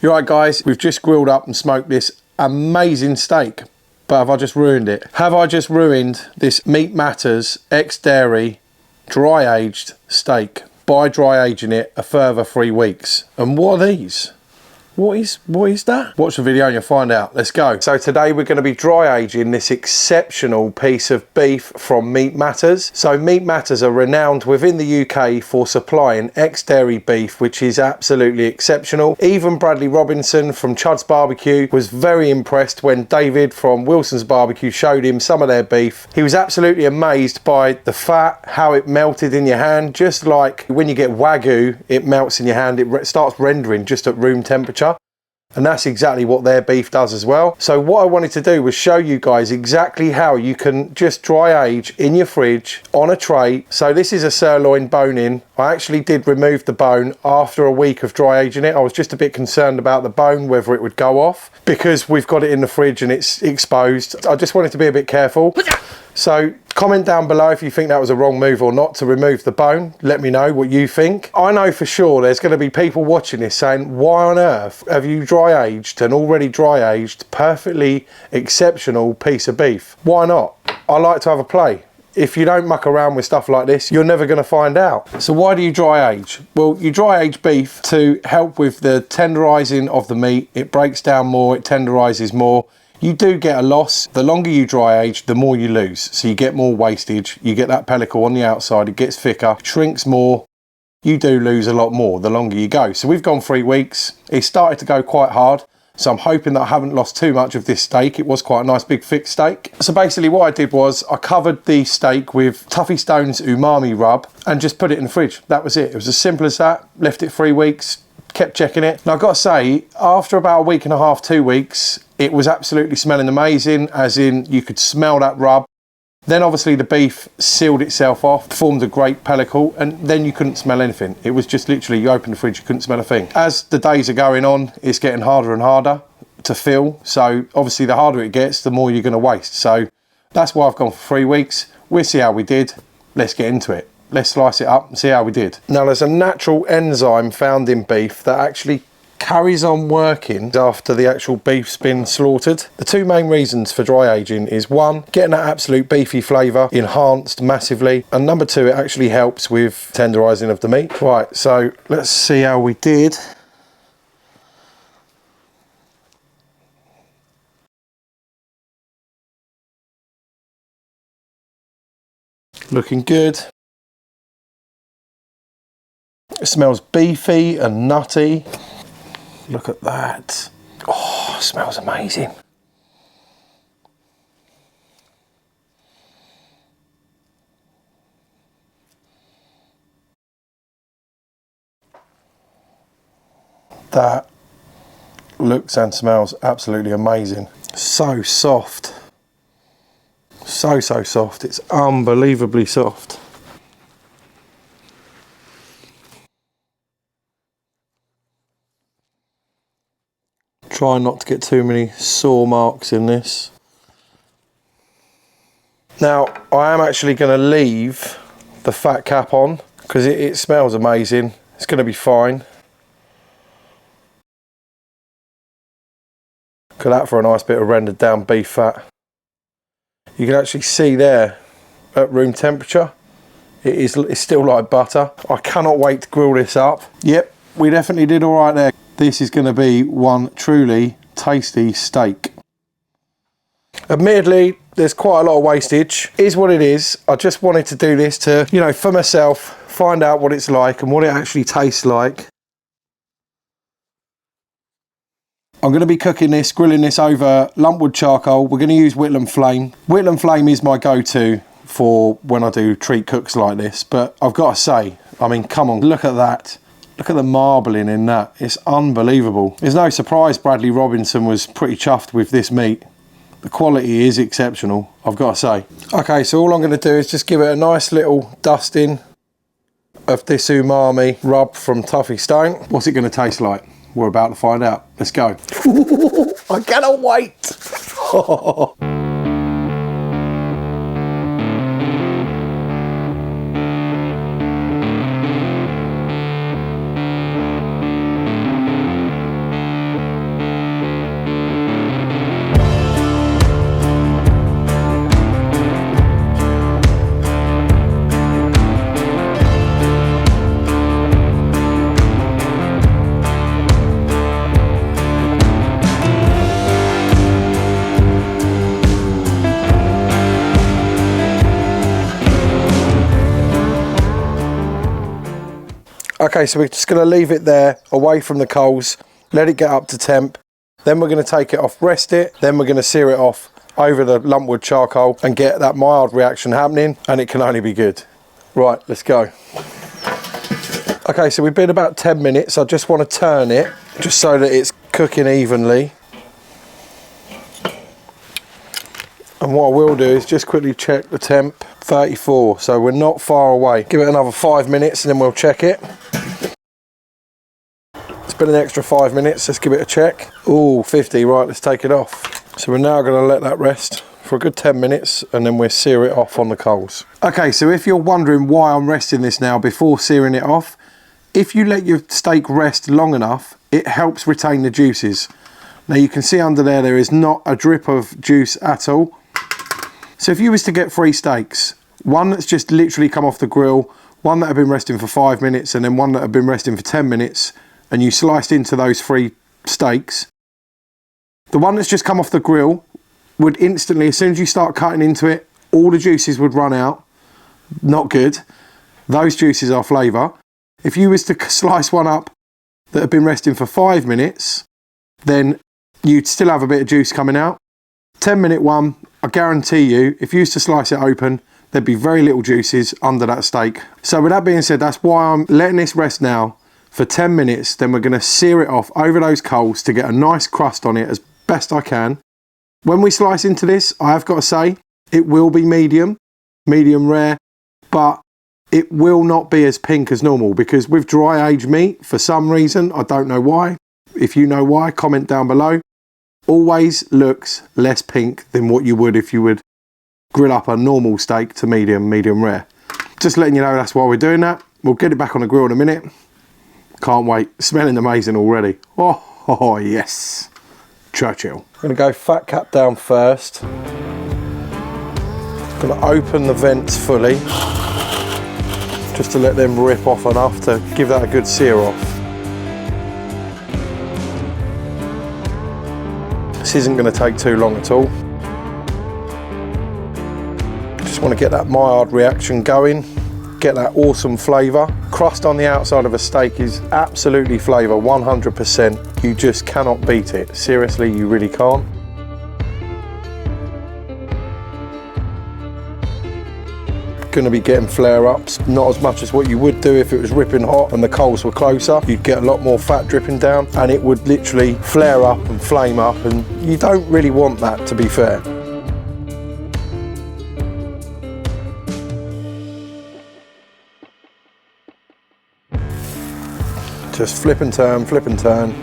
You're right, guys, we've just grilled up and smoked this amazing steak, but have I just ruined it? Have I just ruined this Meat Matters ex-dairy dry aged steak by dry aging it a further 3 weeks? And what are these? What is that? Watch the video and you'll find out. Let's go. So today we're going to be dry aging this exceptional piece of beef from Meat Matters. So Meat Matters are renowned within the UK for supplying ex-dairy beef, which is absolutely exceptional. Even Bradley Robinson from Chud's Barbecue was very impressed when David from Wilson's Barbecue showed him some of their beef. He was absolutely amazed by the fat, how it melted in your hand, just like when you get Wagyu, it melts in your hand, it starts rendering just at room temperature. And that's exactly what their beef does as well. So what I wanted to do was show you guys exactly how you can just dry age in your fridge on a tray. So this is a sirloin bone in. I actually did remove the bone after a week of dry aging it. I was just a bit concerned about the bone, whether it would go off, because we've got it in the fridge and it's exposed. I just wanted to be a bit careful. So comment down below if you think that was a wrong move or not to remove the bone. Let me know what you think. I know for sure there's going to be people watching this saying, why on earth have you dry aged an already dry aged, perfectly exceptional piece of beef? Why not? I like to have a play. If you don't muck around with stuff like this, you're never going to find out. So why do you dry age? Well, you dry age beef to help with the tenderizing of the meat. It breaks down more, it tenderizes more. You do get a loss. The longer you dry age, the more you lose. So you get more wastage. You get that pellicle on the outside, it gets thicker, shrinks more. You do lose a lot more the longer you go. So we've gone 3 weeks. It started to go quite hard. So I'm hoping that I haven't lost too much of this steak. It was quite a nice big thick steak. So basically what I did was I covered the steak with Tuffy Stone's umami rub and just put it in the fridge. That was it. It was as simple as that. Left it 3 weeks, kept checking it. And I've got to say, after about a week and a half, 2 weeks, it was absolutely smelling amazing, as in you could smell that rub. Then obviously the beef sealed itself off, formed a great pellicle, and then you couldn't smell anything. It was just literally, you opened the fridge, you couldn't smell a thing. As the days are going on, it's getting harder and harder to fill. So obviously the harder it gets, the more you're going to waste. So that's why I've gone for 3 weeks. We'll see how we did. Let's get into it. Let's slice it up and see how we did. Now there's a natural enzyme found in beef that actually carries on working after the actual beef's been slaughtered. The two main reasons for dry aging is, one, getting that absolute beefy flavour enhanced massively, and number two, it actually helps with tenderising of the meat. Right, so let's see how we did. Looking good. It smells beefy and nutty. Look at that. Oh, it smells amazing. That looks and smells absolutely amazing. So soft. So soft. It's unbelievably soft. Try not to get too many sore marks in this. Now, I am actually going to leave the fat cap on because it smells amazing. It's going to be fine. Look at that for a nice bit of rendered down beef fat. You can actually see there at room temperature, it's still like butter. I cannot wait to grill this up. Yep, we definitely did all right there. This is going to be one truly tasty steak. Admittedly, there's quite a lot of wastage. It is what it is. I just wanted to do this to, you know, for myself, find out what it's like and what it actually tastes like. I'm going to be cooking this, grilling this over lumpwood charcoal. We're going to use Whitlam Flame. Whitlam Flame is my go-to for when I do treat cooks like this. But I've got to say, I mean, come on, look at that. Look at the marbling in that. It's unbelievable. There's no surprise Bradley Robinson was pretty chuffed with this meat. The quality is exceptional, I've got to say. Okay, so all I'm going to do is just give it a nice little dusting of this umami rub from Tuffy Stone. What's it going to taste like? We're about to find out. Let's go. I cannot wait. Okay, so we're just going to leave it there, away from the coals, let it get up to temp. Then we're going to take it off, rest it, then we're going to sear it off over the lumpwood charcoal and get that mild reaction happening, and it can only be good. Right, let's go. Okay, so we've been about 10 minutes. I just want to turn it, just so that it's cooking evenly. And what I will do is just quickly check the temp, 34, so we're not far away. Give it another 5 minutes and then we'll check it. It's been an extra 5 minutes, let's give it a check. Ooh, 50, right, let's take it off. So we're now going to let that rest for a good 10 minutes and then we'll sear it off on the coals. Okay, so if you're wondering why I'm resting this now before searing it off, if you let your steak rest long enough, it helps retain the juices. Now you can see under there is not a drip of juice at all. So if you was to get 3 steaks, one that's just literally come off the grill, one that had been resting for 5 minutes, and then one that had been resting for 10 minutes, and you sliced into those 3 steaks, the one that's just come off the grill would instantly, as soon as you start cutting into it, all the juices would run out. Not good. Those juices are flavour. If you was to slice one up that had been resting for 5 minutes, then you'd still have a bit of juice coming out. 10-minute one, I guarantee you, if you used to slice it open, there'd be very little juices under that steak. So with that being said, that's why I'm letting this rest now for 10 minutes. Then we're going to sear it off over those coals to get a nice crust on it as best I can. When we slice into this, I have got to say, it will be medium rare, but it will not be as pink as normal, because with dry aged meat, for some reason, I don't know why. If you know why, comment down below. Always looks less pink than what you would if you would grill up a normal steak to medium rare. Just letting you know that's why we're doing that. We'll get it back on the grill in a minute. Can't wait. Smelling amazing already. Oh yes. Churchill. I'm going to go fat cap down first. Going to open the vents fully, just to let them rip off enough to give that a good sear off. This isn't going to take too long at all. Just want to get that mild reaction going, get that awesome flavour. Crust on the outside of a steak is absolutely flavour, 100%. You just cannot beat it. Seriously, you really can't. Going to be getting flare-ups, not as much as what you would do if it was ripping hot and the coals were closer. You'd get a lot more fat dripping down and it would literally flare up and flame up, and you don't really want that, to be fair. Just flip and turn, flip and turn.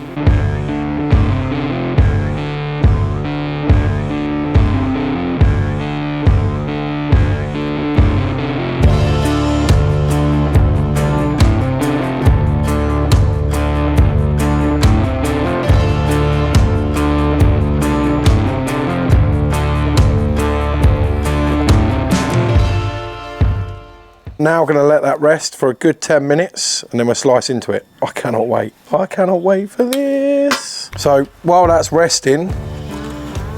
Now we're going to let that rest for a good 10 minutes and then we'll slice into it. I cannot wait. I cannot wait for this. So while that's resting,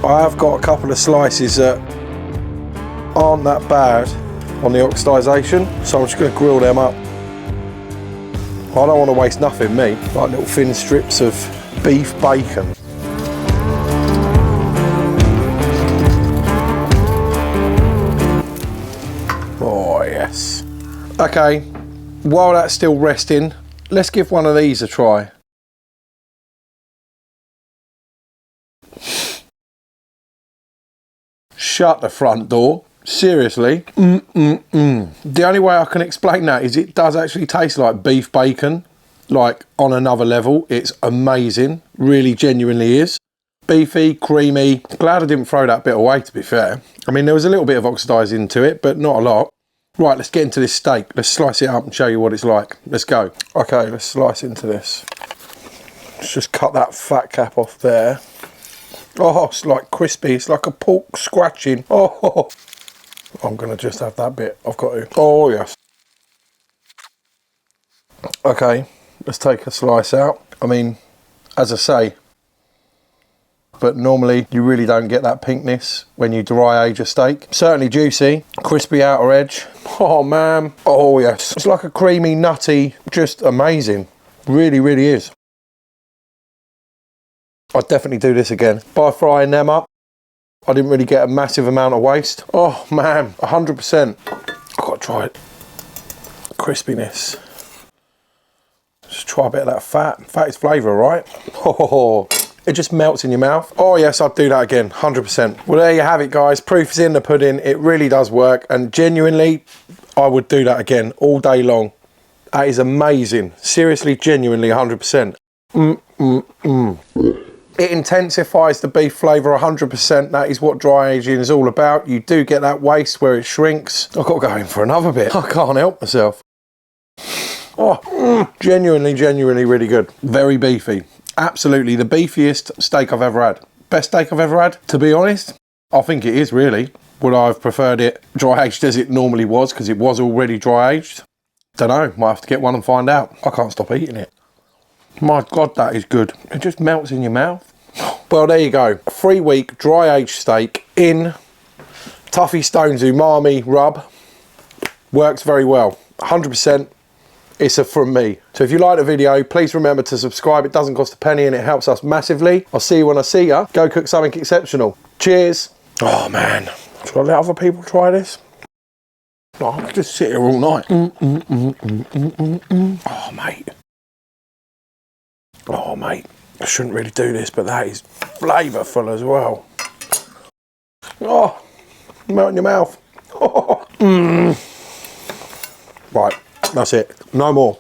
I have got a couple of slices that aren't that bad on the oxidisation, so I'm just going to grill them up. I don't want to waste nothing, me. Like little thin strips of beef bacon. Oh yes. Okay, while that's still resting, let's give one of these a try. Shut the front door. Seriously. The only way I can explain that is it does actually taste like beef bacon, like on another level. It's amazing, really genuinely is. Beefy, creamy. Glad I didn't throw that bit away, to be fair. I mean, there was a little bit of oxidising to it, but not a lot. Right, let's get into this steak. Let's slice it up and show you what it's like. Let's go. Okay, let's slice into this. Let's just cut that fat cap off there. Oh, it's like crispy. It's like a pork scratching. Oh, I'm going to just have that bit. I've got to. Oh, yes. Okay, let's take a slice out. I mean, as I say, but normally you really don't get that pinkness when you dry age a steak. Certainly juicy, crispy outer edge. Oh man, oh yes. It's like a creamy, nutty, just amazing. Really, really is. I'd definitely do this again. By frying them up, I didn't really get a massive amount of waste. Oh man, 100%. I've got to try it. Crispiness. Just try a bit of that fat. Fat is flavour, right? Oh, it just melts in your mouth. Oh yes, I'd do that again, 100%. Well, there you have it, guys. Proof is in the pudding. It really does work, and genuinely, I would do that again all day long. That is amazing. Seriously, genuinely, 100%. It intensifies the beef flavour 100%. That is what dry aging is all about. You do get that waste where it shrinks. I've got to go in for another bit. I can't help myself. Oh, genuinely, genuinely really good. Very beefy. Absolutely the beefiest steak I've ever had. Best steak I've ever had, to be honest. I think it is really. Would I have preferred it dry aged as it normally was, because it was already dry aged? Don't know. Might have to get one and find out. I can't stop eating it. My God, that is good. It just melts in your mouth. Well, there you go. 3-week dry aged steak in Tuffy Stone's umami rub. Works very well. 100%. It's a from me. So if you like the video, please remember to subscribe. It doesn't cost a penny and it helps us massively. I'll see you when I see ya. Go cook something exceptional. Cheers. Oh man. Should I let other people try this? No, I could just sit here all night. Oh mate. Oh mate. I shouldn't really do this, but that is flavourful as well. Oh, melt in your mouth. Oh. Right, that's it. No more.